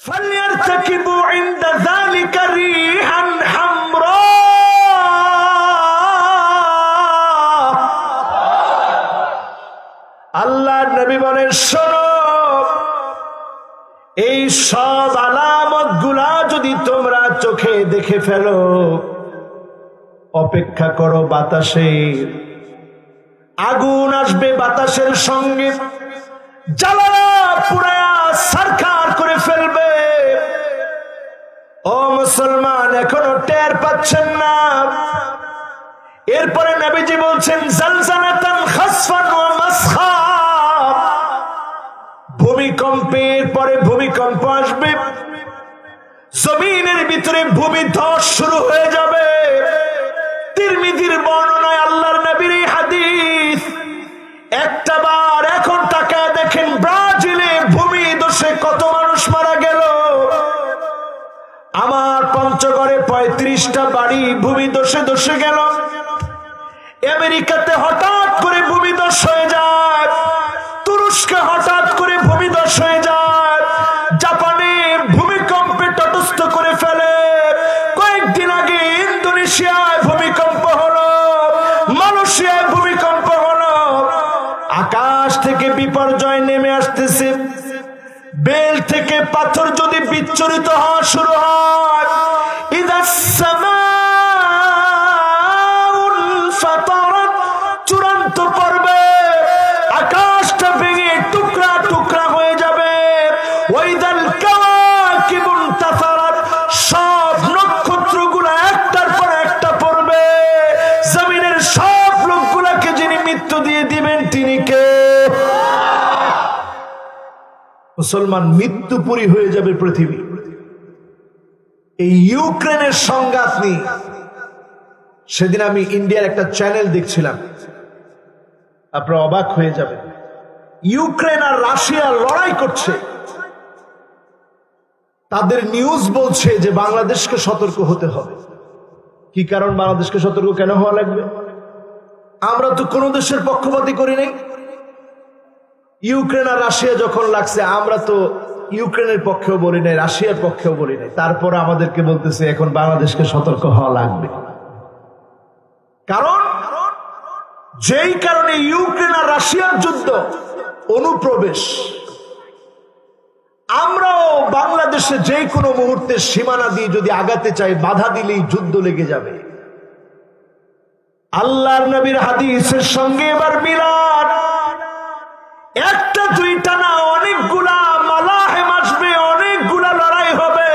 فليرتكبوا عند ذلك ريحا حمراء আল্লাহর নবী বলেন, শোনো, এই সব আলামত গুলা যদি তোমরা চোখে দেখে ফেলো, অপেক্ষা করো, বাতাসের আগুন আসবে, বাতাসের সঙ্গে জ্বালায়া পুড়ায়া সারখার করে ফেলবে। ও মুসলমান, এখনো টের পাচ্ছেন না? এরপরে নবীজি বলছেন, জালজালাতান খাসফান ওয়া মাসখা, ভূমিকম্পের পরে ভূমিকম্প আসবে, জমিনের ভিতরে ভূমিধস শুরু হয়ে যাবে। তিরমিজির বর্ণনায় আল্লাহর নবীর এই হাদিস। একটা বার এখন তাকায় দেখেন, ব্রাজিলে ভূমিধসে কত মানুষ মারা গেল। আমার পঞ্চগড়ে 35টা বাড়ি ভূমিধসে ধসে গেল। আমেরিকাতে হঠাৎ করে ভূমিধস হয়ে যায়, তুরস্কে হঠাৎ করে ভূমিধস হয়ে যায়, জাপানে ভূমিকম্পে তটস্থ করে ফেলে। কয়েকদিন আগে ইন্দোনেশিয়ায় ভূমিকম্প হলো, মালয়েশিয়ায় ভূমিকম্প হলো। আকাশ থেকে বিপর্যয় নেমে আসতেছে। বেল থেকে পাথর যদি বিচ্ছুরিত হওয়া শুরু হয়, ইদাস সামাউল ফাতারাত, চূড়ান্ত পর্বে আকাশটা ভেঙে টুকরা টুকরা হয়ে যাবে। ওয়াইদাল কাওয়াকিবুন তাসারাত, সব নক্ষত্রগুলো একটার পর একটা পড়বে। জমিনের সব লোকগুলোকে যিনি মৃত্যু দিয়ে দিবেন তিনি কে? মুসলমান, মৃত্যুপুরী হয়ে যাবে পৃথিবী। এই ইউক্রেনের সংঘাত নিয়ে সেদিন আমি ইন্ডিয়ার একটা চ্যানেল দেখছিলাম, আপনারা অবাক হয়ে যাবেন। ইউক্রেন আর রাশিয়া লড়াই করছে। তাদের নিউজ বলছে যে বাংলাদেশকে সতর্ক হতে হবে। কি কারণ বাংলাদেশকে সতর্ক কেন হওয়া লাগবে? আমরা তো কোনো দেশের পক্ষপাতী করি নাই। ইউক্রেন আর রাশিয়া যখন লাগছে, আমরা তো ইউক্রেনের পক্ষেও বলি নাই, রাশিয়ার পক্ষেও বলি নাই। তারপর আমাদেরকে বলতেছে এখন বাংলাদেশকে সতর্ক হওয়া লাগবে। কারণ যেই কারণে ইউক্রেন আর রাশিয়ার যুদ্ধ, অনুপ্রবেশ, আমরাও বাংলাদেশে যে কোনো মুহূর্তে সীমানা দিয়ে যদি আগাতে চাই, বাধা দিলেই যুদ্ধ লেগে যাবে। আল্লাহর নবীর হাদিসের সঙ্গে এবার মিলান। একটা দুইটা না, অনেকগুলা মালাহেম আসবে, অনেকগুলা লড়াই হবে।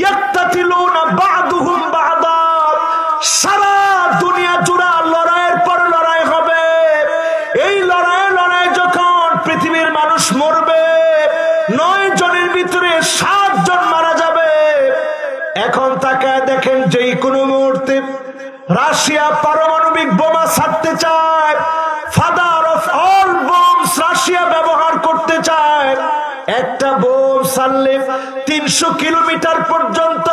ইয়াকতাতিলুনা বা'দুহুম বা'দা, সারা দুনিয়া জুড়া লড়াইয়ের পর লড়াই হবে। এই লড়াই যখন পৃথিবীর মানুষ মরবে, 9 জনের ভিতরে 7 জন মারা যাবে। এখন তাকায় দেখেন, যেই কোনো মুহূর্তে রাশিয়া পারমাণবিক বোমা ছাড়তে চায়, father of all bombs Russia ব্যবহার করতে চায়। একটা বোম ছাড়লে 300 কিলোমিটার পর্যন্ত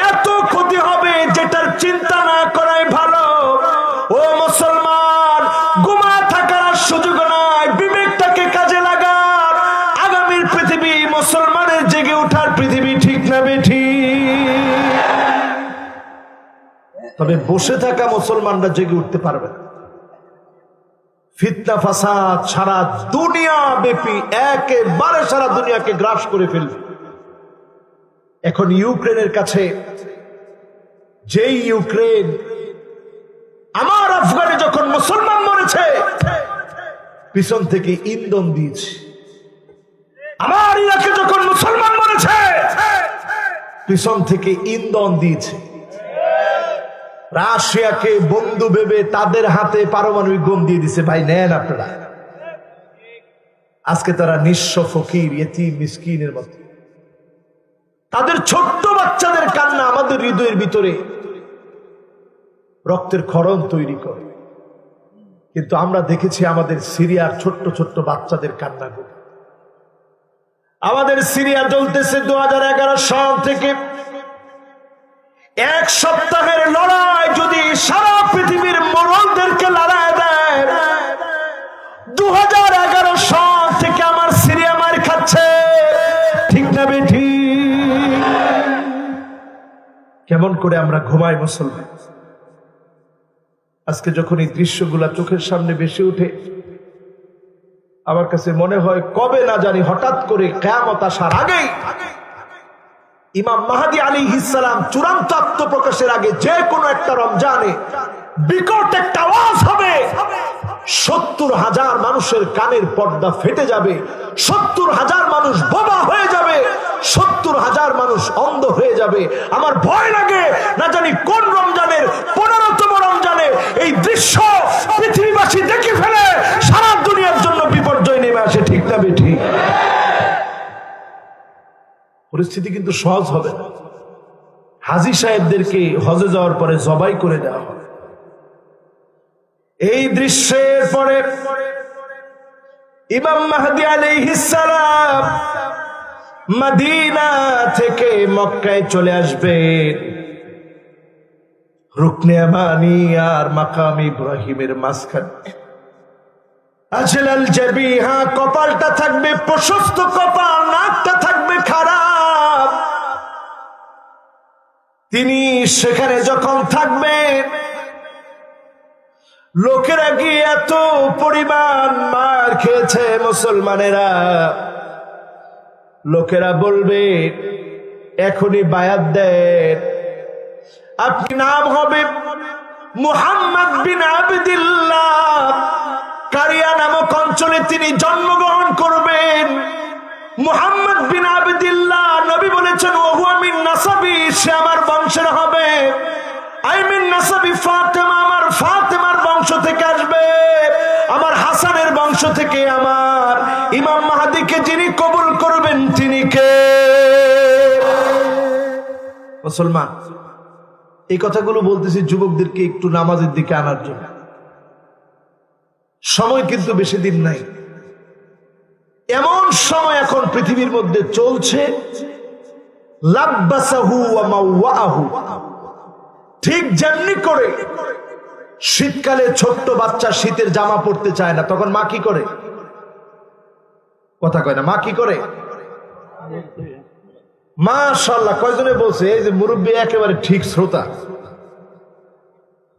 এত ক্ষতি হবে, যেটার চিন্তা না করাই ভালো। ও মুসলমান, ঘুমা থাকার সুযোগ নাই, বিবেকটাকে কাজে লাগা। আগামীর পৃথিবী মুসলমানের জেগে ওঠার পৃথিবী, ঠিক না বেঠিক? তবে বসে থাকা মুসলমানরা জেগে উঠতে পারবে না। ফিতনা ফাসাদ সারা দুনিয়া ব্যাপী একেবারে সারা দুনিয়াকে গ্রাস করে ফেলবে। এখন ইউক্রেনের কাছে, যেই ইউক্রেন, আমার আফগানে যখন মুসলমান মরেছে পিছন থেকে ইন্ধন দিয়েছে, আমার ইরাকে যখন মুসলমান মরেছে পিছন থেকে ইন্ধন দিয়েছে। রাশিয়াকে বন্ধু ভেবে তাদের হাতে পারমাণবিক বোম দিয়ে দিছে। ভাই নেন আপনারা। আজকে তারা নিঃস্ব, ফকির, ইয়েতিম, মিসকিনের মতো। তাদের ছোট্ট বাচ্চাদের কান্না আমাদের হৃদয়ের ভিতরে রক্তের ক্ষরণ তৈরি করে। কিন্তু আমরা দেখেছি আমাদের সিরিয়ার ছোট্ট ছোট্ট বাচ্চাদের কান্নাগুলো। আমাদের সিরিয়া চলতেছে 2011 সাল থেকে। 1 সপ্তাহের লড়াই যদি সারা পৃথিবীর মরলদেরকে লড়াই দেয়, 2011 সাল থেকে আমার সিরিয়া মার খাচ্ছে। কেমন করে আমরা ঘুমাই মুসলমান। আজকে যখন এই দৃশ্যগুলা চোখের সামনে ভেসে উঠে, আমার কাছে মনে হয় কবে না জানি হঠাৎ করে কিয়ামত আসার আগেই ইমাম মাহদী আলাইহিস সালাম চূড়ান্ত আত্মপ্রকাশের আগে যে কোনো একটা রমজানে বিকট একটা আওয়াজ হবে, ৭০,০০০ মানুষের কানের পর্দা ফেটে যাবে, ৭০,০০০ মানুষ বোবা হয়ে যাবে, ৭০,০০০ মানুষ অন্ধ হয়ে যাবে। আমার ভয় লাগে না জানি কোন রমজানের ১৫তম রমজানে এই দৃশ্য পৃথিবীবাসী দেখে ফেলে সারা দুনিয়ার জন্য বিপর্যয় নেমে আসে। ঠিক না বেঠিক? পরিস্থিতি কিন্তু সহজ হবে না। হাজী সাহেবদেরকে হজে যাওয়ার পরে জবাই করে দেওয়া হবে। এই দৃশ্যের পরে ইমাম মাহদী আলাইহিস সালাম মদিনা থেকে মক্কায় চলে আসবেন। রুকনে ইয়ামানি আর মাকাম ইব্রাহিমের মাঝখানে আজলাল জাবিহা, কপালটা থাকবে প্রশস্ত কপাল, নাকটা থাকবে খারাপ। তিনি সেখানে যখন থাকবেন, লোকেরা গিয়ে এত পরিমাণ মার খেয়েছে মুসলমানেরা, লোকেরা বলবে এখনই বায়াত দেন, আপনি নাম হবে মুহাম্মদ বিন আবদুল্লাহ, কারিয়া নামক অঞ্চলে তিনি জন্মগ্রহণ করবেন। মুহাম্মদ বিন আবদুল্লাহ, নবী বলেছেন ওহুয়া মিন নাসাবি, সে আমার বংশের হবে। আই মিন নাসাবি ফাতেমা, আমার ফাতেমার বংশ থেকে আসবে, আমার হাসানের বংশ থেকে। আমার ইমাম মাহদীকে যিনি কবুল করবেন তিনি কে? মুসলমান, এই কথাগুলো বলতেছি যুবকদেরকে একটু নামাজের দিকে আনার জন্য। সময় কিন্তু বেশি দিন নাই। এমন সময় এখন পৃথিবীর মধ্যে চলছে, লাব্বাসাহু ওয়া মাওয়াহু, ঠিক যেমনি করে শীতকালে ছোট্ট বাচ্চা শীতের জামা পরতে চায় না, তখন মা কি করে? কথা কয় না, মা কি করে? মাশাআল্লাহ, কয়জনে বলছে? এই যে মুরব্বী একেবারে ঠিক শ্রোতা।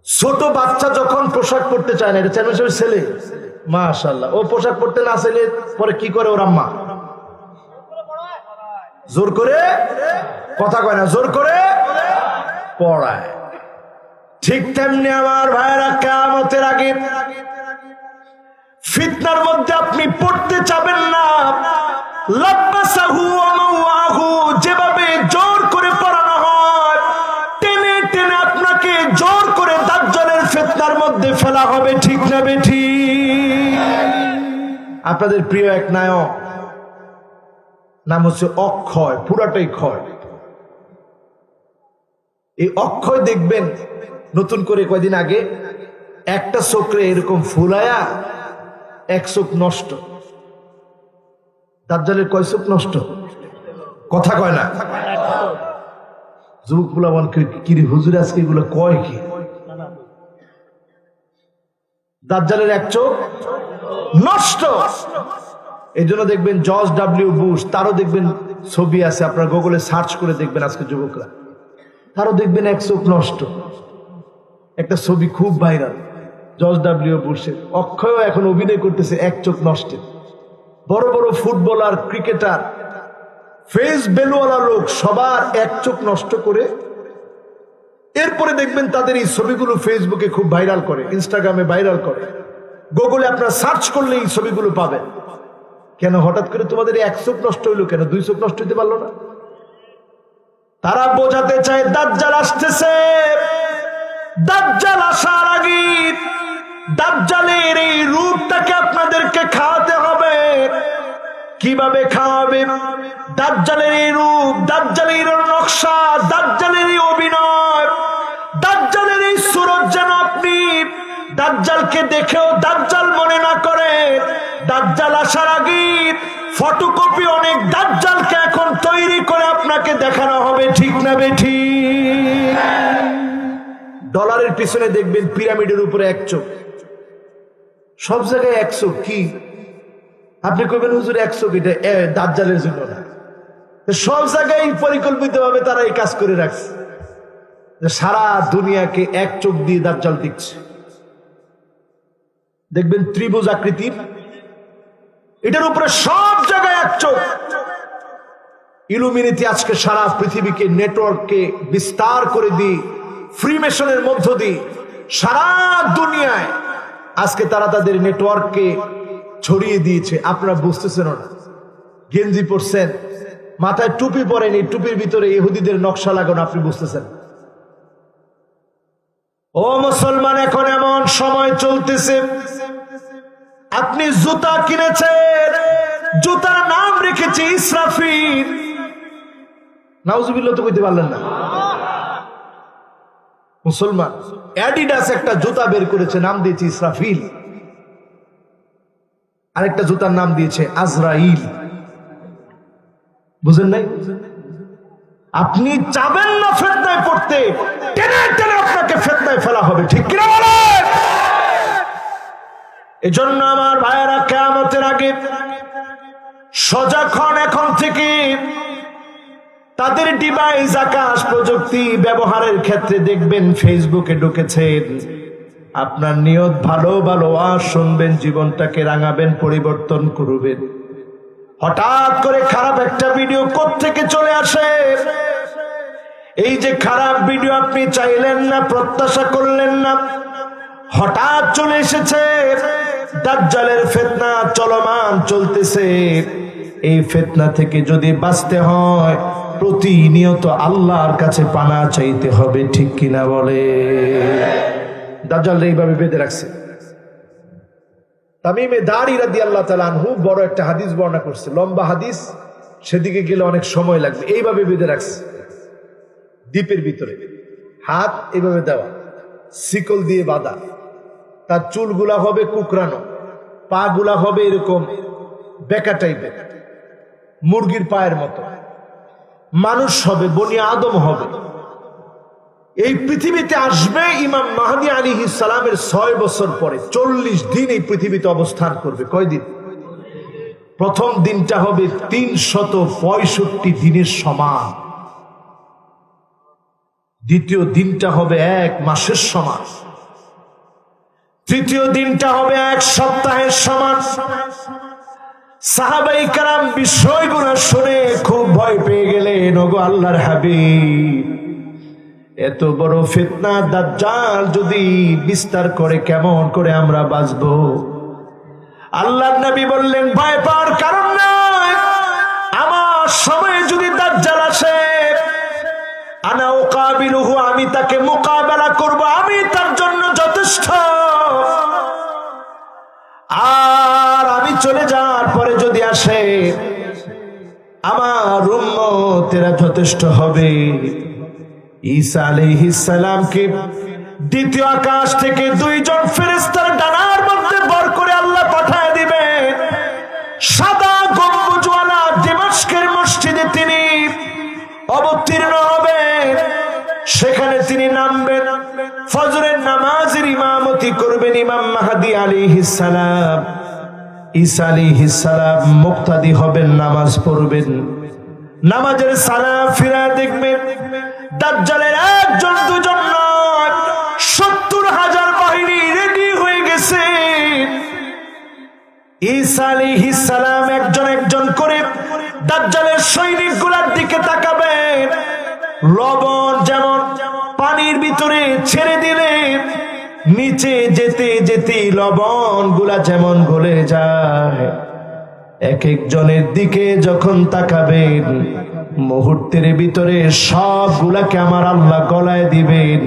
ছোট বাচ্চা যখন পোশাক পরতে চায় না, এটা চেয়ারম্যান ছেলে, মাশাআল্লাহ, ও পোশাক পরতে না চাইলে পরে কি করে ওর আম্মা? জোর করে, কথা কয় না, জোর করে পড়ায়। ঠিক তেমনি আমার ভাইয়েরা, কিয়ামতের আগে ফিতনার মধ্যে আপনি পড়তে চাবেন না। লাব্বাসাহু ওয়া মাওয়াহু, যেভাবে জোর করে পড়ানো হয়, টেনে টেনে আপনাকে জোর করে দাজ্জালের ফিতনার মধ্যে ফেলা হবে। ঠিক না বেঠিক? আপনাদের প্রিয় এক নায়ক, নাম হচ্ছে অক্ষয়, পুরাটাই ক্ষয়। এই অক্ষয় দেখবেন নতুন করে কয়দিন আগে একটা চোখে এরকম ফুলায়া এক চোখ নষ্ট। দাজ্জালের কয় চোখ নষ্ট? কথা কয় না। যুবক গুলা বল কি রে হুজুর, আজকে এগুলো কয় কি? দাজ্জালের এক চোখ নষ্ট। এই জন্য দেখবেন জর্জ ডব্লিউ বুশ, তারও দেখবেন ছবি আছে, আপনার গুগলে সার্চ করে দেখবেন আজকে যুবকরা, তারও দেখবেন এক চোখ নষ্ট। একটা ছবি খুব ভাইরাল জর্জ ডব্লিউ বুশের। অক্ষয়ও এখন অভিনয় করতেছে এক চোখ নষ্টের। বড় বড় ফুটবলার, ক্রিকেটার, ফেস বেলওয়ালা লোক, সবার এক চোখ নষ্ট করে এরপরে দেখবেন তাদের এই ছবিগুলো ফেসবুকে খুব ভাইরাল করে, ইনস্টাগ্রামে ভাইরাল করে। গুগলে আপনারা সার্চ করলে এই ছবিগুলো পাবেন। কেন হঠাৎ করে তোমাদের এক চোখ নষ্ট হইলো কেন? দুই চোখ নষ্ট হইতে পারলো না? তারা বোঝাতে চায় দাজ্জাল আসতেছে। দাজ্জাল আসার আগে দাজ্জালের এই রূপটাকে আপনাদেরকে খাওয়াতে হবে। কিভাবে খাওয়াবে? দাজ্জালের এই রূপ, দাজ্জালের নকশা, দাজ্জালের এই অভিনয়, দাজ্জালের এই সুরত যেন আপনি দাজ্জালকে দেখেও দাজ্জাল মনে না করে। দাজ্জাল আসার আগে ফটোকপি অনেক দাজ্জালকে এখন তৈরি করে আপনাকে দেখানো হবে। ঠিক না বেঠিক? ডলারের পিছনে দেখবেন পিরামিডের উপরে এক চোখ, সব জায়গায় এক চোখ। কি আপনি কইবেন হুজুর এক চোখ, এটা দাজ্জালের জন্য না। সব জায়গায় পরিকল্পিতভাবে তারা এই কাজ করে রাখছে। যে সারা দুনিয়াকে এক চোখ দিয়ে দাজ্জাল দেখছে। দেখবেন ত্রিভুজ আকৃতির, এটার উপরে সব জায়গায় এক চোখ। ইলুমিনেটি আজকে সারা পৃথিবীকে নেটওয়ার্ককে বিস্তার করে দিয়ে ফ্রিমেশনের মধ্য দিয়ে সারা দুনিয়ায় আজকে তারা তাদের নেটওয়ার্ককে ছড়িয়ে দিয়েছে। আপনারা বুঝতেছেন না, গেঞ্জি পরছেন, মাথায় টুপি পরেন, এই টুপির ভিতরে ইহুদিদের নকশা লাগানো, আপনি বুঝতেছেন। ও মুসলমান, এখন এমন সময় চলতেছে, আপনি জুতা কিনেছেন, জুতার নাম রেখেছে ইসরাফিল। নাউজুবিল্লাহ তো কইতে পারলেন না। মুসলমান অ্যাডিডাস একটা জুতা বের করেছে, নাম দিয়েছে ইসরাফিল। আরেকটা জুতার নাম দিয়েছে আজরাইল। বুঝেন নাই? আপনি চাবেন না ফিতনায় পড়তে, টেনে টেনে আপনাকে ফিতনায় ফেলা হবে, ঠিক কিনা বলেন? এজন্য আমার ভাইয়েরা, কিয়ামতের আগে সজাগ হন এখন থেকে। তাদের ডিভাইস আকাশ প্রযুক্তি ব্যবহারের ক্ষেত্রে দেখবেন ফেসবুকে ঢুকেছেন, আপনার নিয়ত ভালো ভালো আওয়াজ শুনবেন, জীবনটাকে রাঙাবেন, পরিবর্তন করবেন। হঠাৎ করে খারাপ একটা ভিডিও কোত্থেকে চলে আসে। এই যে খারাপ ভিডিও আপনি চাইলেন না, প্রত্যাশা করলেন না, হঠাৎ চলে এসেছে। দাজ্জালের ফিতনা চলমান চলতেছে। এই ফিতনা থেকে যদি বাঁচতে হয়, প্রতিনিয়ত আল্লাহর কাছে পানা চাইতে হবে, ঠিক কিনা বলে? দাজ্জাল এইভাবে বেঁধে রাখছে। তামিমে দারি রাদিয়াল্লাহু তাআলা আনহু বড় একটা হাদিস বর্ণনা করছে, লম্বা হাদিস, সেদিকে গেলে অনেক সময় লাগবে। এইভাবে বেঁধে রাখছে দ্বীপের ভিতরে, হাত এইভাবে দেওয়া, শিকল দিয়ে বাঁধা, তার চুলগুলা হবে কুকরানো, পা গুলা হবে এরকম বেকা টাইপের, মুরগির পায়ের মতো। মানুষ হবে, বনি আদম হবে। এই পৃথিবীতে আসবে ইমাম মাহদী আলাইহিস সালামের 6 বছর পরে। 40 দিন এই পৃথিবীতে অবস্থান করবে। কয়দিন? প্রথম দিনটা হবে 365 দিনের সমান, দ্বিতীয় দিনটা হবে 1 মাসের সমান, তৃতীয় দিনটা হবে 1 সপ্তাহের সমান। সাহাবায়ে কেরাম বিষয়গুলো শুনে খুব ভয় পেয়ে গেলেন। ওগো আল্লাহর হাবিব, এত বড় ফিতনা দাজ্জাল যদি বিস্তার করে, কেমন করে আমরা বাঁচবো? আল্লাহর নবী বললেন, ভয় পাওয়ার কারণ নাই। আমার সময়ে যদি দাজ্জাল আসে, আনা উকাবিলুহু, আমি তাকে মোকাবেলা করব, আমি তার জন্য যথেষ্ট। আর আমি চলে যাওয়ার পরে যদি আসে, আমার উম্মতেরা যথেষ্ট হবে। ঈসা আলাইহিস সালামকে দ্বিতীয় আকাশ থেকে 2 জন ফেরেশতার ডানার মধ্যে ভর করে আল্লাহ পাঠায় দিবেন। সাদা গম্বুজওয়ালা দামেস্কের মসজিদে তিনি অবতীর্ণ হবেন। সেখানে তিনি নামবেন, ফজরের নামাজের ইমামতি করবেন ইমাম মাহদী আলাইহিস সালাম। ঈসা আলাইহিস সালাম মুক্তাদি হবেন, নামাজ পড়বেন। নামাজের সালাম ফিরা দেখবেন দাজ্জালের 1 জন 2 জন নয়, 70,000 বাহিনী রেডি হয়ে গেছে। ঈসা আলাইহিস সালাম একজন একজন করে দাজ্জালের সৈনিকগুলোর দিকে তাকাবেন। লবণ যেমন পানির ভিতরে ছেড়ে দিলে নিচে যেতে যেতে লবণ গুলা যেমন গলে যায়, এক একজনের দিকে যখন তাকাবেন, মুহূর্তের ভিতরে সবগুলাকে আমার আল্লাহ গলায় দিবেন,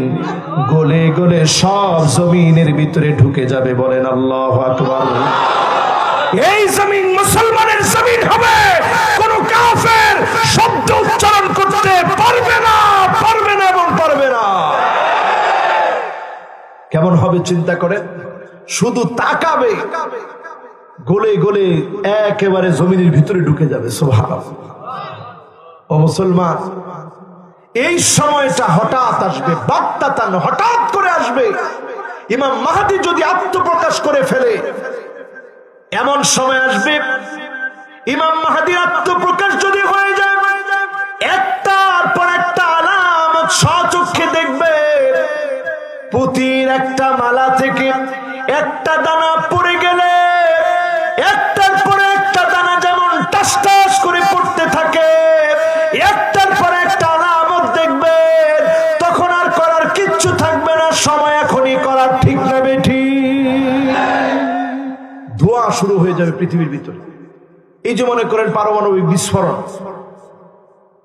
গলে গলে সব জমিনের ভিতরে ঢুকে যাবে। বলেন আল্লাহু আকবার। এই জমিন মুসলমানের জমিন হবে, কোন কাফের শব্দ উচ্চারণ করতে পারবে না, পারবে না এবং পারবে না। কেমন হবে চিন্তা করেন, শুধু তাকাবে, গলে গলে একেবারে জমিনের ভিতরে ঢুকে যাবে। সুবহানাল্লাহ। ও মুসলমান, এই সময়টা হঠাৎ আসবে, বাগতাতান হঠাৎ করে আসবে। ইমাম মাহদী যদি আত্মপ্রকাশ করে ফেলে, এমন সময় আসবে, ইমাম মাহদীর আত্মপ্রকাশ যদি হয়ে যায়, একটার পর একটা আলামত স্বচক্ষে দেখবে। পৃথিবীর ভিতরে। এই যে মনে করেন পারমাণবিক বিস্ফোরণ,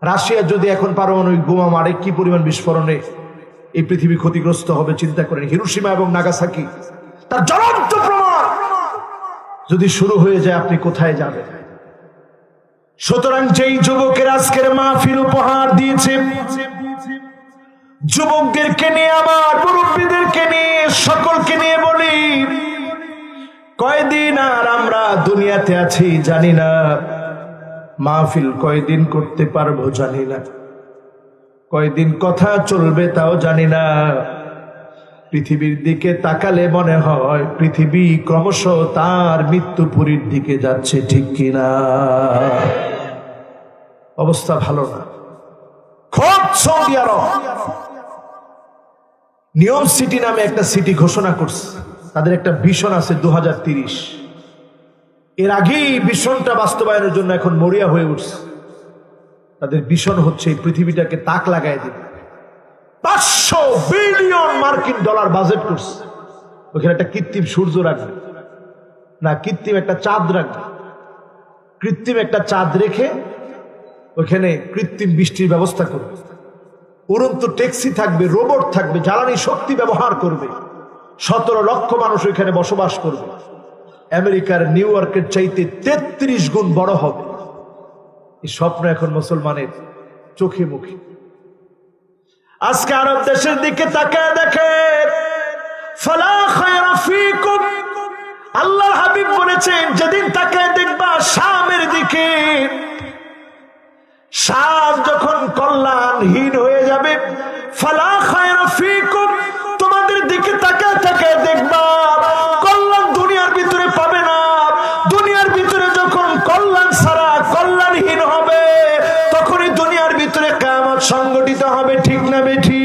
রাশিয়া যদি এখন পারমাণবিক বোমা মারে কি পরিমাণ বিস্ফোরণে এই পৃথিবী ক্ষতিগ্রস্ত হবে চিন্তা করেন। হিরোশিমা এবং নাগাসাকি তার জ্বলন্ত প্রমাণ। যদি শুরু হয়ে যায় আপনি কোথায় যাবেন? সুতরাং যেই যুবকের আজকের মাহফিল উপহার দিয়েছে, যুবকদেরকে নিয়ে, আমার মুরব্বীদেরকে নিয়ে, সকলকে নিয়ে বলি, কয়দিন আর আমরা দুনিয়াতে আছি জানি না, মাহফিল কয়দিন করতে পারবো জানি না, কয়দিন কথা চলবে তাও জানি না। পৃথিবীর দিকে তাকালে মনে হয় পৃথিবী ক্রমশ তার মৃত্যুপুরীর দিকে যাচ্ছে, ঠিক কিনা? অবস্থা ভালো না। খোদ সৌদি আরব নিয়ম সিটি নামে একটা সিটি ঘোষণা করছে, তাদের একটা ভিশন আছে 2030। এর আগেই ভিশনটা বাস্তবায়নের জন্য এখন মরিয়া হয়ে উঠছে। তাদের ভিশন হচ্ছে এই পৃথিবীটাকে তাক লাগাই দেবে। 500 বিলিয়ন মার্কিন ডলার বাজেট করছে। ওখানে একটা কৃত্রিম সূর্য রাখবে না, কৃত্রিম একটা চাঁদ রাখবে, কৃত্রিম একটা চাঁদ রেখে ওখানে কৃত্রিম বৃষ্টির ব্যবস্থা করবে। উড়ন্ত ট্যাক্সি থাকবে, রোবট থাকবে, জ্বালানি শক্তি ব্যবহার করবে। 17 লক্ষ মানুষ ওইখানে বসবাস করবে। আমেরিকার নিউ ইয়র্কের চাইতে 33 গুণ বড় হবে। এই স্বপ্ন এখন মুসলমানের চোখে মুখে। আজকে আরব দেশের দিকে তাকায় দেখে, ফালা খায়রা ফীকুম, আল্লাহর হাবিব বলেছেন যেদিন তাকায় দেখবা শামের দিকে, শাম যখন কল্যাণহীন হয়ে যাবে, ফালা খায়রা ফীকুম, তোমাদের দিকে তাকায় তাকায় দেখবা কল্যাণ দুনিয়ার ভিতরে পাবে না। দুনিয়ার ভিতরে যখন কল্যাণ ছাড়া কল্যাণহীন হবে, তখনই দুনিয়ার ভিতরে কিয়ামত সংগঠিত হবে, ঠিক না বেঠি?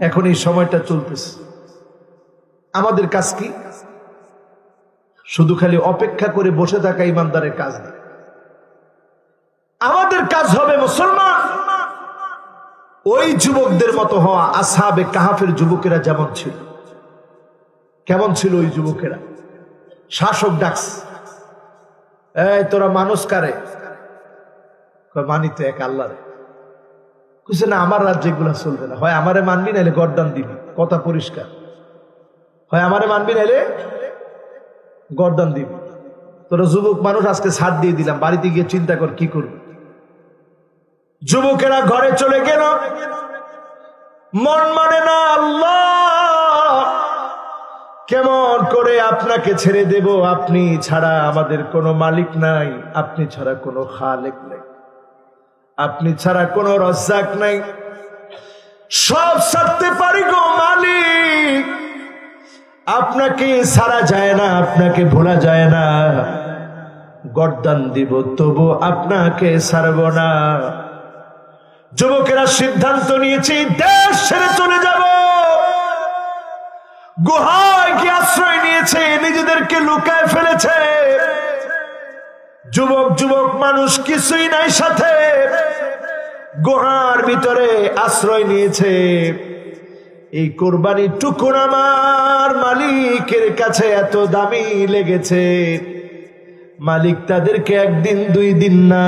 এখন এই সময়টা চলতেছে। আমাদের কাজ কি? শুধু খালি অপেক্ষা করে বসে থাকা ইমানদারের কাজ না। আমাদের কাজ হবে মুসলমান ওই যুবকদের মতো হওয়া। আসহাবে কাহাফের যুবকেরা যেমন ছিল। কেমন ছিল ওই যুবকেরা? শাসক ডাকস, এই তোরা মানুষ কারে? মানি তো এক আল্লাহরে। কিছু না, আমার রাজ্যে এগুলা চলবে না। হয় আমারে মানবি নাইলে গর্দান দিবি, কথা পরিষ্কার। হয় আমারে মানবি নাইলে গর্দান দিবি। তোরা যুবক মানুষ, আজকে ছাড় দিয়ে দিলাম, বাড়িতে গিয়ে চিন্তা কর কি করবি। যুবকেরা ঘরে চলে গেল, মন মানে না। আল্লাহ, কেমন করে আপনাকে ছেড়ে দেব? আপনি ছাড়া আমাদের কোনো মালিক নাই, আপনি ছাড়া কোনো খালেক নাই, আপনি ছাড়া কোনো রাজ্জাক নাই। সব ছাড়তে পারি গো মালিক, আপনাকে ছাড়া যায় না, আপনাকে ভোলা যায় না। গর্দান দিব তবু আপনাকে ছাড়ব না। যুবকেরা সিদ্ধান্ত নিয়েছে দেশ ছেড়ে চলে যাব। গুহায় কি আশ্রয় নিয়েছে, নিজেদেরকে লুকায় ফেলেছে। যুবক যুবক মানুষ কিছুই নাই সাথে, গুহার ভিতরে আশ্রয় নিয়েছে। এই কোরবানির টুকুন আমার মালিকের কাছে এত দামি লেগেছে, মালিক তাদেরকে একদিন 2 দিন না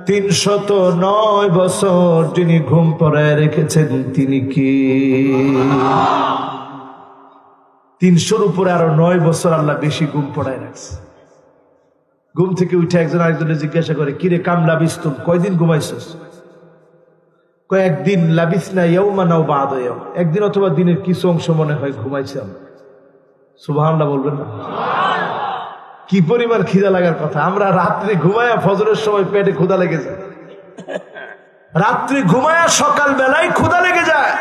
309 বছর যিনি ঘুম পড়ায় রেখেছেন তিনি কি? 300-র উপরে আরো 9 বছর আল্লাহ বেশি ঘুম পড়ায় রাখছে। ঘুম থেকে উঠে একজন আরেকজনের জিজ্ঞাসা করে, কিরে কাম লাবিস্তুম, কয়দিন ঘুমাইছিস? কয়েকদিন। লাবিসনা ইয়াউমান আও বা'দা ইয়াউম, একদিন অথবা দিনের কিছু অংশ মনে হয় ঘুমাইছি আমরা। সুবহানাল্লাহ বলবেন না? কি পরিমাণ খিদা লাগার কথা। আমরা রাত্রে ঘুমায়া ফজরের সময় পেটে ক্ষুধা লেগে যায়, রাত্রে ঘুমায়া সকাল বেলায় ক্ষুধা লেগে যায়।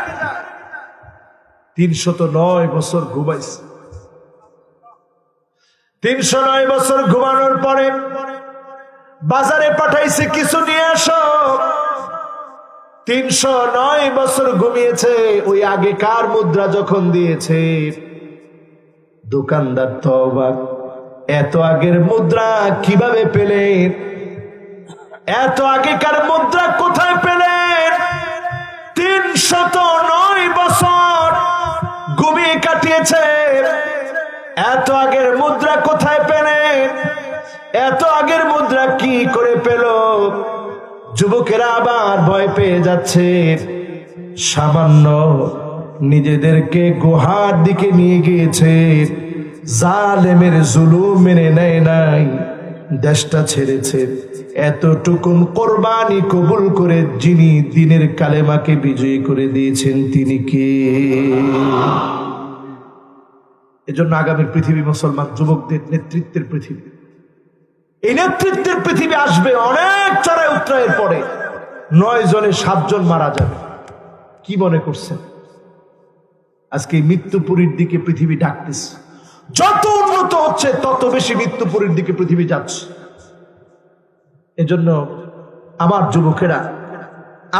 309 বছর ঘুমাইছে। 309 বছর ঘুমানোর পরে বাজারে পাঠাইছে কিছু নিয়ে আসো। 309 বছর ঘুমিয়েছে। ওই আগেকার মুদ্রা যখন দিয়েছে, দোকানদার তো অবাক, এত আগের মুদ্রা কিভাবে পেলেন? এত আগেকার মুদ্রা কোথায় পেলেন? 309 বছর ঘুমিয়ে কাটিয়েছে। এত আগের মুদ্রা কোথায় পেলেন? এত আগের মুদ্রা কি করে পেল? যুবকেরা আবার ভয় পেয়ে যাচ্ছে। সামান্য নিজেদেরকে গুহার দিকে নিয়ে গিয়েছে, জালেমের জুলুম মেনে নেয় নাই, দেশটা ছেড়েছে। এতটুকুন কোরবানি কবুল করে যিনি দিনের কালেমাকে বিজয়ী করে দিয়েছেন তিনি কে? এজন্য আগামী পৃথিবী মুসলমান যুবকদের নেতৃত্বের পৃথিবী। এই নেতৃত্বের পৃথিবী আসবে অনেক চড়াই উতরাইয়ের পরে। 9 জনে 7 জন মারা যাবে। কি মনে করছেন? আজকে মৃত্যুপুরীর দিকে পৃথিবী ডাকতেছে। যত উন্নত হচ্ছে তত বেশি মৃত্যুপুরীর দিকে পৃথিবী যাচ্ছে। এজন্য আমার যুবকেরা,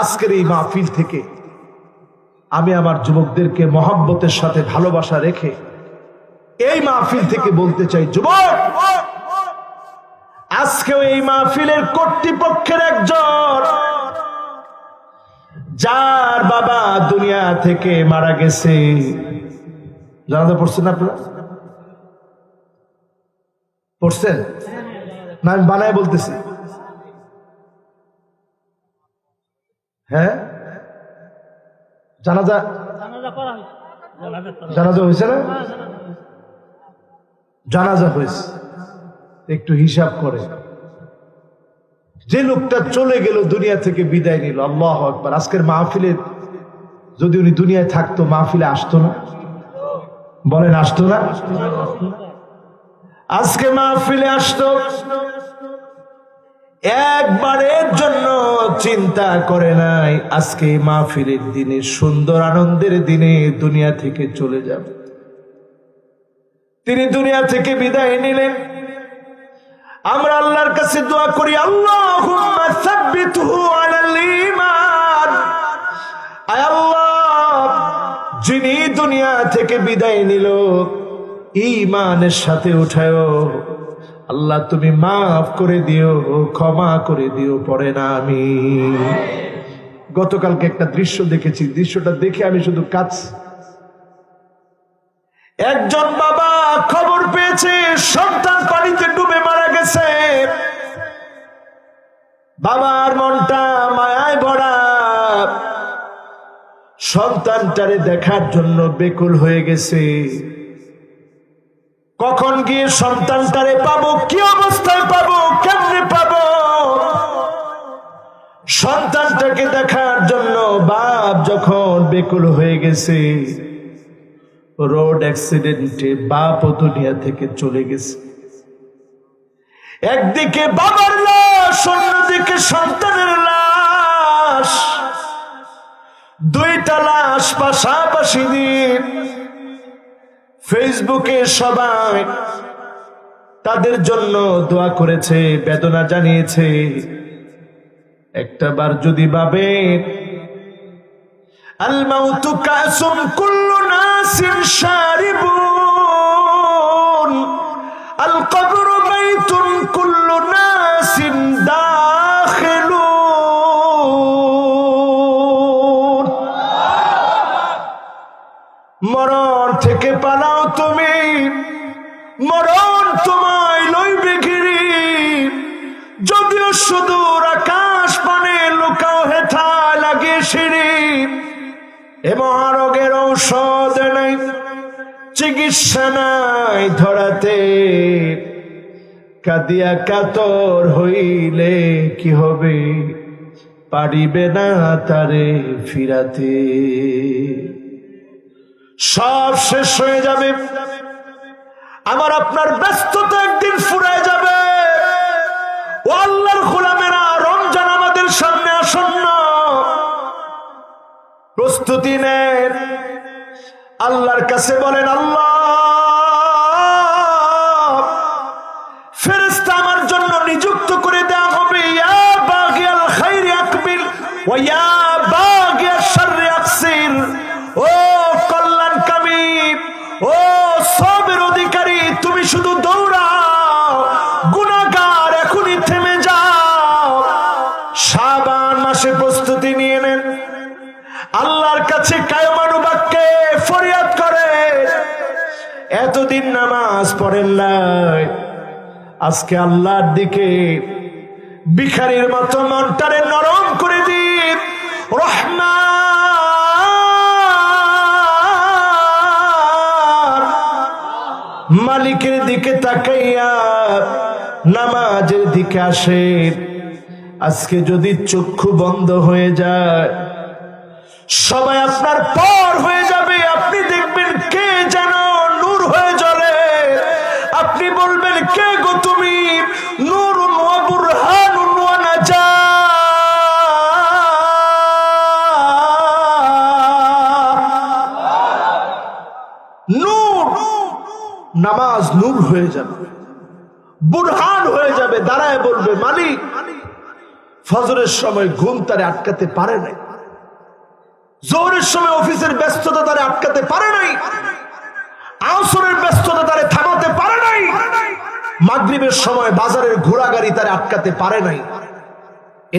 আজকের এই মাহফিল থেকে আমি আমার যুবকদেরকে মহব্বতের সাথে ভালোবাসা রেখে এই মাহফিল থেকে বলতে চাই, যুবক, আজকেও এই মাহফিলের কর্তৃপক্ষের একজন যার বাবা দুনিয়া থেকে মারা গেছে, জানাজা পড়ছেন আপনারা? পড়ছেন না? আমি বানায় বলতেছি। হ্যাঁ, জানাজা হয়েছে না? জানাজা হয়েছে। একটু হিসাব করে, যে লোকটা চলে গেল, দুনিয়া থেকে বিদায় নিল, আল্লাহু আকবার। আজকের মাহফিলে যদি উনি দুনিয়ায় থাকতো, মাহফিলে আসতো না? বলেন, আসতো না? আজকে মাহফিলে আসতো, একবারের জন্য চিন্তা করে নাই আজকে মাহফিলের দিনে, সুন্দর আনন্দের দিনে দুনিয়া থেকে চলে যাবে। তিনি দুনিয়া থেকে বিদায় নিলেন। আমরা আল্লাহর কাছে দোয়া করি, আল্লাহুম্মা সাব্বিতহু আলাল ঈমান। আয় আল্লাহ, যিনি দুনিয়া থেকে বিদায় নিল, ঈমানের সাথে উঠায়ো। আল্লাহ তুমি মাফ করে দিও, ক্ষমা করে দিও, পড়ে না আমি। গতকালকে একটা দৃশ্য দেখেছি, দৃশ্যটা দেখে আমি শুধু কাঁদছি। একজন বাবা খবর পেয়েছে সন্তান পানিতে ডুবে মারা গেছে। বাবার মনটা মায়ায় ভরা, সন্তানটারে দেখার জন্য বেকুল হয়ে গেছে। কখন গিয়ে সন্তানটারে পাবো, কি অবস্থায় পাবো, কেমনে পাবো? সন্তানটাকে দেখার জন্য বাপ যখন বেকুল হয়ে গেছে, রোড অ্যাক্সিডেন্টে বাপও দুনিয়া থেকে চলে গেছে। একদিকে বাবার লাশ, অন্যদিকে সন্তানের লাশ, দুইটা লাশ পাশাপাশি দিয়ে ফেসবুকে সবাই তাদের জন্য দোয়া করেছে, বেদনা জানিয়েছে। একটা বার যদি ভাবেন, আল মাউতু কাসুম কুল্লু নাসিন শারিবুন, আল কবরু বাইতুন কুল্লু নাসিন দাখিলুন। মরণ থেকে পালাও তুমি, মরণ তোমায় লইবে ঘিরি। যদিও সুদূর আকাশ পানে লুকাও হেথা লাগে সিঁড়ি। এ মহারোগের ঔষধ নাই, চিকিৎসা নাই ধরাতে। কাঁদিয়া কাতর হইলে কি হবে, পারিবে না তারে ফিরাতে। সব শেষ হয়ে যাবে, আমার আপনার ব্যস্ততা একদিন ফুরায় যাবে। ও আল্লাহর গোলামেরা, রমজান আমাদের সামনে আসন্ন, প্রস্তুতি নেন। আল্লাহর কাছে বলেন, আল্লাহ, ফেরেশতা আমার জন্য নিযুক্ত করে দেওয়া হবে। ইয়া বাগিয়াল খাইরি আকবিল ওয়া ইয়া বাগিয়াশ শাররি আকসির। ও কল্যাণকামী, ও সবের অধিকারী, তুমি শুধু দৌড়াও। গুনাহগার এখনই থেমে যাও। শাবান মাসে প্রস্তুতি নিয়ে নেন। আল্লাহর কাছে কায়মানুবাক্যে ফরিয়াদ করে, এতদিন এতদিন নামাজ পড়েন নাই, আজকে আল্লাহর দিকে ভিখারির মতো মনটারে নরম করে দিন। রহমান মালিকের দিকে তাকাইয়া নামাজের দিকে আসেন। আজকে যদি চক্ষু বন্ধ হয়ে যায়, সবাই আপনার পর হয়ে যাবে। আপনি দেখবেন কে যেন নূর হয়ে জ্বলে, আপনি বলবেন কে গো তুমি? নূরুন ওয়া বুরহানুন ওয়া নাজাহ। নূর, নামাজ নূর হয়ে যাবে, বুরহান হয়ে যাবে। দাঁড়ায় বলবে মালিক, ফজরের সময় ঘুম তারে আটকাতে পারে নাই, জোহরের সময় অফিসের ব্যস্ততা তারে আটকাতে পারে নাই, আসরের ব্যস্ততা তারে থামাতে পারে নাই, মাগরিবের সময় বাজারের ঘোড়াগাড়ি তারে আটকাতে পারে নাই,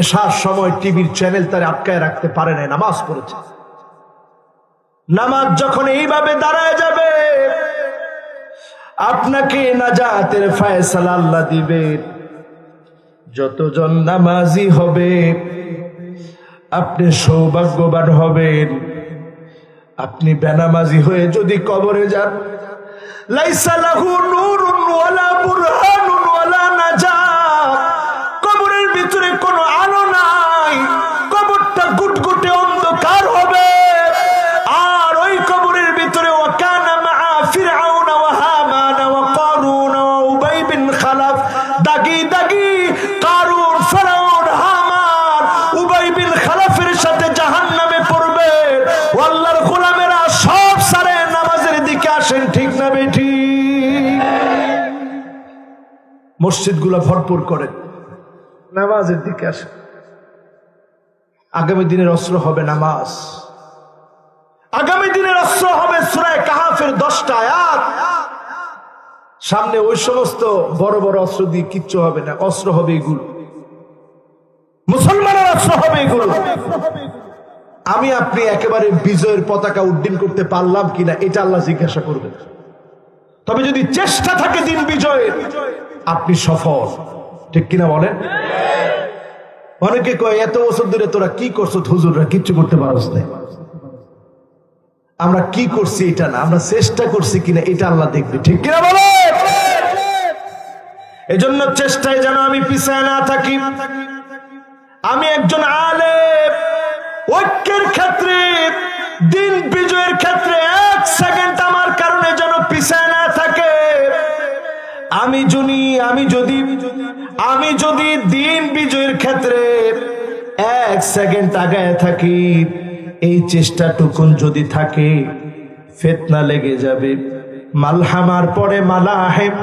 এশার সময় টিভির চ্যানেল তারে আটকায় রাখতে পারে নাই। নামাজ পড়েছে। নামাজ যখন এইভাবে দাঁড়ায় যাবে, আপনাকে নাজাতের ফয়সালা আল্লাহ দিবেন। যতজন নামাজি হবে আপনি সৌভাগ্যবান হবেন। আপনি বেনামাজি হয়ে যদি কবরে যান, লাইসা লাহু নূরুন ওয়ালা বুরহানুন ওয়ালা নাজাহ, কবরের ভিতরে কোনো আলো নাই, কবরটা গুটগুটে অন্ধকার হবে। আর ওই কবরের ভিতরে ওয়াকানা মা ফিরআউন ওয়া হামান ওয়া কারুন ওয়া উবাই বিন খালাফ, দাগি দাগি কারুন, ফিরআউন, হামান, উবাই বিন খালাফের সাথে জাহান্নামে পড়বে। আল্লাহর গোলামেরা সব সারে নামাজের দিকে আসেন, ঠিক না বেঠি? মসজিদগুলো ভরপুর করেন, নামাজের দিকে আসেন। আগামী দিনের অস্ত্র হবে নামাজ। আগামী দিনের অস্ত্র হবে সূরা কাহাফের 10টা আয়াত। সামনে ওই সমস্ত বড় বড় অস্ত্র দিয়ে কিচ্ছু হবে না, অস্ত্র হবে এগুলো, মুসলমানের অস্ত্র হবে এগুলো। আমি আপনি একেবারে বিজয়ের পতাকা উড্ডীন করতে পারলাম কিনা এটা আল্লাহ জিজ্ঞাসা করবেন। তবে যদি চেষ্টা থাকে দিন বিজয়ের, আপনি সফল, ঠিক কিনা বলেন? অনেকে কয় এত বছর ধরে তোরা কি করছো হুজুররা, কিচ্ছু করতে পারছ না। আমরা কি করছি এটা না, আমরা চেষ্টা করছি কিনা এটা আল্লাহ দেখবে, ঠিক কিনা বলেন? এজন্য চেষ্টায় যেন আমি পিছায় না থাকি। আমি একজন আলেম, ঐক্যের ক্ষেত্রে, দিন বিজয়ের ক্ষেত্রে 1 সেকেন্ড আমার কারণে যেন পিছায় না থাকে। আমি যদি দিন বিজয়ের ক্ষেত্রে 1 সেকেন্ড আগায় থাকি, এই চেষ্টাটুকুন যদি থাকে, ফিতনা লেগে যাবে। মালহামার পরে মালাহেম,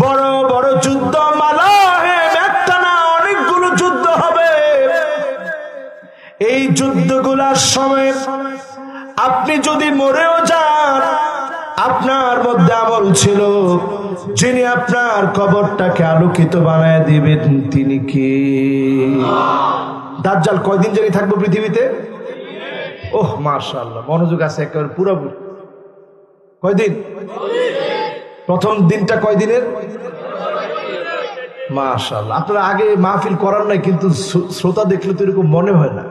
বড় বড় যুদ্ধ, মালাহেম একটা না অনেকগুলো যুদ্ধ হবে। এই যুদ্ধগুলার সময় আপনি যদি মরেও যান, আপনার মধ্যে আমল ছিল, যিনি আপনার কবরটাকে আলোকিত বানায় দিবেন তিনি কে? দাজ্জাল কয়দিন জানি থাকবো পৃথিবীতে? ওহ মাশাআল্লাহ, মনোযোগ আছে একেবারে পুরোপুরি। কয়দিন? প্রথম দিনটা কয়দিনের? মাশাআল্লাহ। আপনারা আগে মাহফিল করার নাই, কিন্তু শ্রোতা দেখলে তো এরকম মনে হয় না।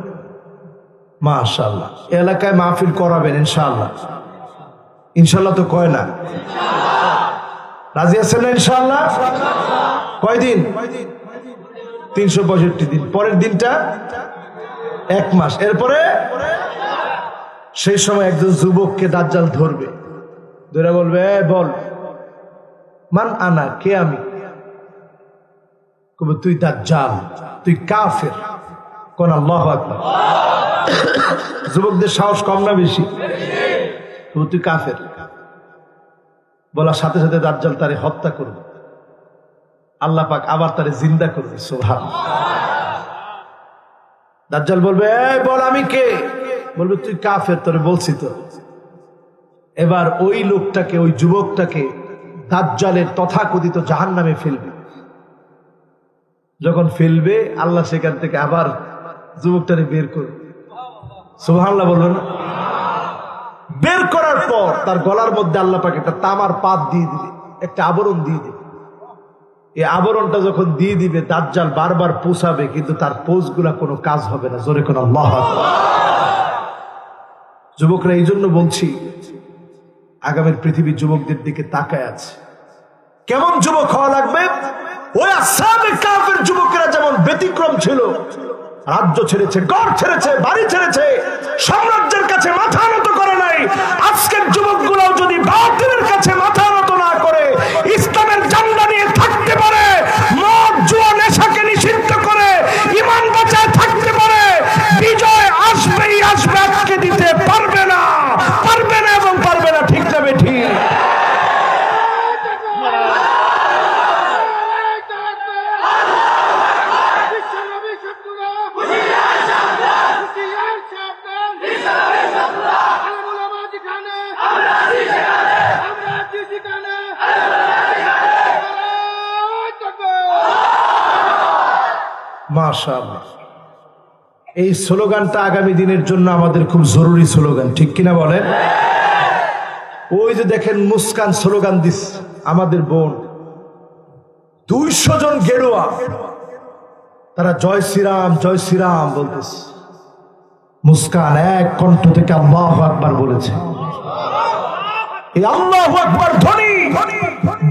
মাশাআল্লাহ, এলাকায় মাহফিল করাবেন ইনশাআল্লাহ। ইনশাআল্লাহ তো কয় না, রাজি আছেন না ইনশাআল্লাহ? কয়দিন? 365 দিন। পরের দিনটা 1 মাস। এরপরে সেই সময় একজন যুবককে দাজ্জাল ধরবে, ধরে বলবে, বল মান আনা, কে আমি? কবে তুই দাজ্জাল, তুই কাফের। কোন আল্লাহু আকবার। যুবকদের সাহস কম না বেশি? তুই কাফের বলার সাথে সাথে দাজ্জাল তারে হত্যা করবে। আল্লাহ পাক আবার তারে জিন্দা করবে। সুবহানাল্লাহ। দাজ্জাল বলবে, এই বল আমি কে? বলবে তুই কাফের, তোরে বলছি তো। এবার ওই লোকটাকে, ওই যুবকটাকে দাজ্জালের তথাকথিত জাহান্নামে ফেলবে। যখন ফেলবে, আল্লাহ সেখান থেকে আবার যুবকটারে বের করবে। সুবহানাল্লাহ বলবেন? বের করার পর তার গলার মধ্যে আল্লাহ পাক একটা তামার পাত দিয়ে দিবে, একটা আবরণ দিয়ে দিবে। এই আবরণটা যখন দিয়ে দিবে, দাজ্জাল বারবার পোষাবে, কিন্তু তার পোষগুলা কোনো কাজ হবে না। জোরে কোন আল্লাহু আকবার। যুবকরা, এই জন্য বলছি, আগামীর পৃথিবীর যুবকদের দিকে তাকায় আছে। কেমন যুবক হওয়া লাগবে? ওই আসহাবে কাহফের যুবকেরা যেমন ব্যতিক্রম ছিল, রাজ্য ছেড়েছে, ঘর ছেড়েছে, বাড়ি ছেড়েছে, সাম্রাজ্যের কাছে মাথা নত করে নাই। আজকের যুবকগুলোও যদি বাতিলের কাছে মাথা নত না করে ইসলামের ঝান্ডা নিয়ে থাকতে পারে, মদ জুয়া নেশাকে নিষিদ্ধ করে ঈমান বাঁচায় থাকতে পারে, বিজয় আসবেই আসবে, আটকে দিতে পারবে না, পারবে না এবং পারবে না। ঠিক না বেঠিক? মাশাআল্লাহ। এই স্লোগানটা আগামী দিনের জন্য আমাদের খুব জরুরি স্লোগান, ঠিক কিনা বলেন? ওই যে দেখেন মুস্কান স্লোগান দিস, আমাদের বোন 200 জন গেরুয়া, তারা জয় শ্রীরাম বলতেছে। মুস্কান এক কণ্ঠ থেকে আল্লাহু আকবার বলেছে। এই আল্লাহু আকবার ধ্বনি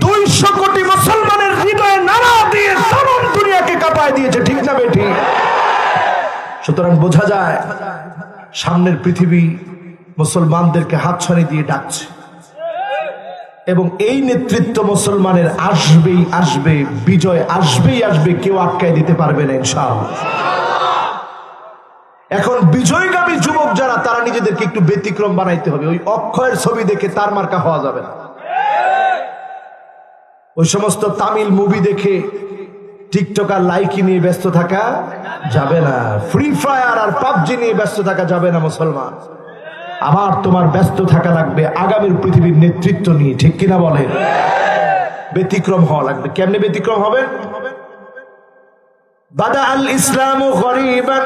200 কোটি মুসলমানের হৃদয়ে নাড়া দিয়ে তামাম দুনিয়াকে কাঁপায় দিয়েছে, ঠিক না বেঠিক? সুতরাং বোঝা যায় সামনের পৃথিবী মুসলমানদেরকে হাতছানি দিয়ে ডাকছে, এবং এই নেতৃত্ব মুসলমানের আসবেই আসবে, বিজয় আসবেই আসবে, কেউ আটকায় দিতে পারবে না ইনশাআল্লাহ। এখন বিজয়গামী যুবক যারা, তারা নিজেদেরকে একটু ব্যতিক্রম বানাইতে হবে। ওই অক্ষয়ের ছবি দেখে তার মার্কা হওয়া যাবে না। ওই সমস্ত তামিল মুভি দেখে টিকটক আর লাইকি নিয়ে ব্যস্ত থাকা যাবে না। ফ্রি ফায়ার আর পাবজি নিয়ে ব্যস্ত থাকা যাবে না মুসলমান। আবার তোমার ব্যস্ত থাকা লাগবে আগামীর পৃথিবীর নেতৃত্ব নিয়ে, ঠিক কিনা বলেন? ব্যতিক্রম হওয়া লাগবে। কেমনে ব্যতিক্রম হবে? বাদা আল ইসলামু গরীবান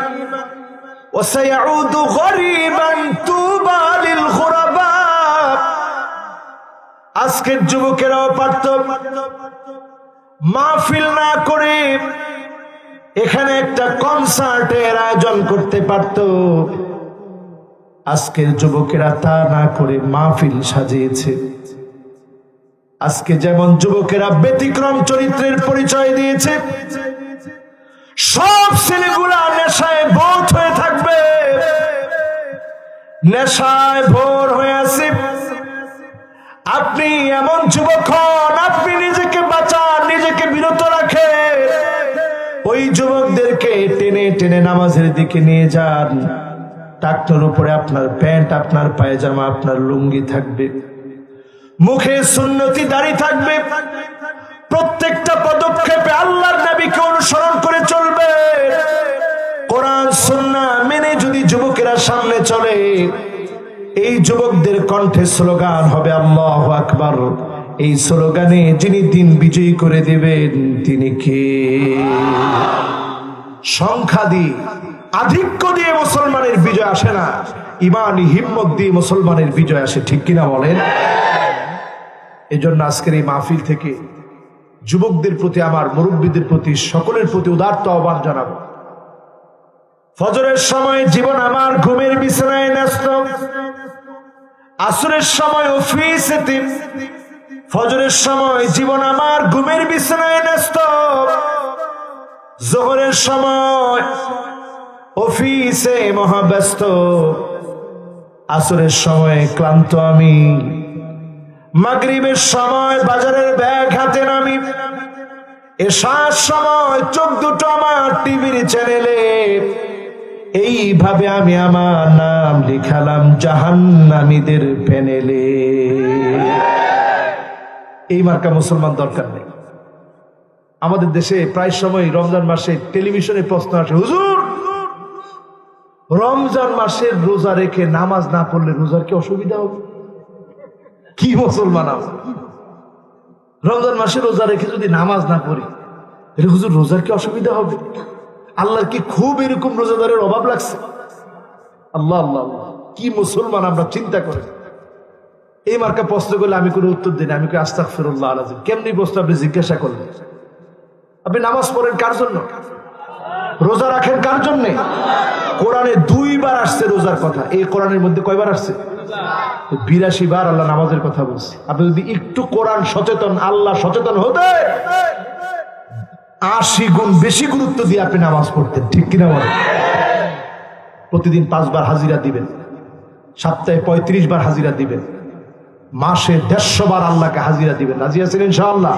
ওয়া সায়াউদু গরীবান তুবা লিল গুরাবা। আজকের যুবকেরাও পারত মাহফিল না করে এখানে একটা কনসার্টের আয়োজন করতে পারত। আজকের যুবকেরা তা না করে মাহফিল সাজিয়েছে। আজকে যেমন যুবকেরা ব্যতিক্রম চরিত্রের পরিচয় দিয়েছে, সব ছেলেগুলা নেশায় ভোর হয়ে থাকবে, নেশায় ভোর হয়ে আছে। আপনি এমন যুবক হন, আপনি নিজেকে বাঁচান, নিজেকে বিরত রাখেন। ওই যুবকদেরকে টেনে টেনে নামাজের দিকে নিয়ে যান। টাকটার উপরে আপনার প্যান্ট, আপনার পায়জামা, আপনার লুঙ্গি থাকবে, মুখে সুন্নতি দাড়ি থাকবে। প্রত্যেকটা পদক্ষেপে আল্লাহর নবীকে অনুসরণ করে চলবে। কোরআন সুন্নাহ মেনে যদি যুবকেরা সামনে চলে, এই যুবকদের কণ্ঠে স্লোগান হবে আল্লাহু আকবার। এই স্লোগানে যিনি দিন বিজয়ী করে দেবেন তিনি কে? সংখ্যা দিয়ে, আধিক্য দিয়ে মুসলমানের বিজয় আসে না, ইমানি হিম্মত দিয়ে মুসলমানের বিজয় আসে, ঠিক কিনা বলেন? এজন্য আজকের এই মাহফিল থেকে যুবকদের প্রতি, আমার মুরব্বীদের প্রতি, সকলের প্রতি উদারত আহ্বান জানাবো। ফজরের সময় জীবন আমার ঘুমের বিছানায় ন্যস্ত, আসরের সময় অফিসেতে, ফজরের সময় জীবন আমার ঘুমের বিছানায় ন্যস্ত, যোহরের সময় অফিসে মহাব্যস্ত, আসরের সময় ক্লান্ত আমি, মাগরিবের সময় বাজারের ব্যাগ হাতে নামি, এশার সময় চোখ দুটো আমার টিভির চ্যানেলে। এইভাবে আমি আমার নাম লিখালাম জাহান্নামীদের প্যানেলে। এই মার্কা মুসলমান দরকার নেই। আমাদের দেশে প্রায় সময় রমজান মাসে টেলিভিশনে প্রশ্ন আসে, হুজুর রমজান মাসের রোজা রেখে নামাজ না পড়লে রোজার কি অসুবিধা হবে? কি মুসলমান আমরা, রমজান মাসে রোজা রেখে যদি নামাজ না পড়ি তাহলে হুজুর রোজার কি অসুবিধা হবে? আল্লাহর কি খুব এরকম রোজাদারের অভাব লাগছে? আল্লাহ আল্লাহ, কি মুসলমান আমরা, চিন্তা করেন। এই মার্কা প্রশ্ন করলে আমি কোনো উত্তর দিই না, আমি কই আস্তাগফিরুল্লাহ আলাযিম। কেমনি প্রশ্ন আপনি জিজ্ঞাসা করলেন? আপনি নামাজ পড়েন কার জন্য? রোজা রাখেন কার জন্য? কোরআনে 2 বার আসছে রোজার কথা। এই কোরআনের মধ্যে কয়বার আসছে? 82 বার আল্লাহ নামাজের কথা বলছে। আপনি যদি একটু কোরআন সচেতন, আল্লাহ সচেতন হতে 80 গুণ বেশি গুরুত্ব দিয়ে আপনি নামাজ পড়তেন, ঠিক কিনা বলেন? প্রতিদিন 5 বার হাজিরা দিবেন, সপ্তাহে 35 বার হাজিরা দিবেন, মাসে 150 বার আল্লাহকে হাজিরা দিবেন। রাজি আছেন ইনশাআল্লাহ?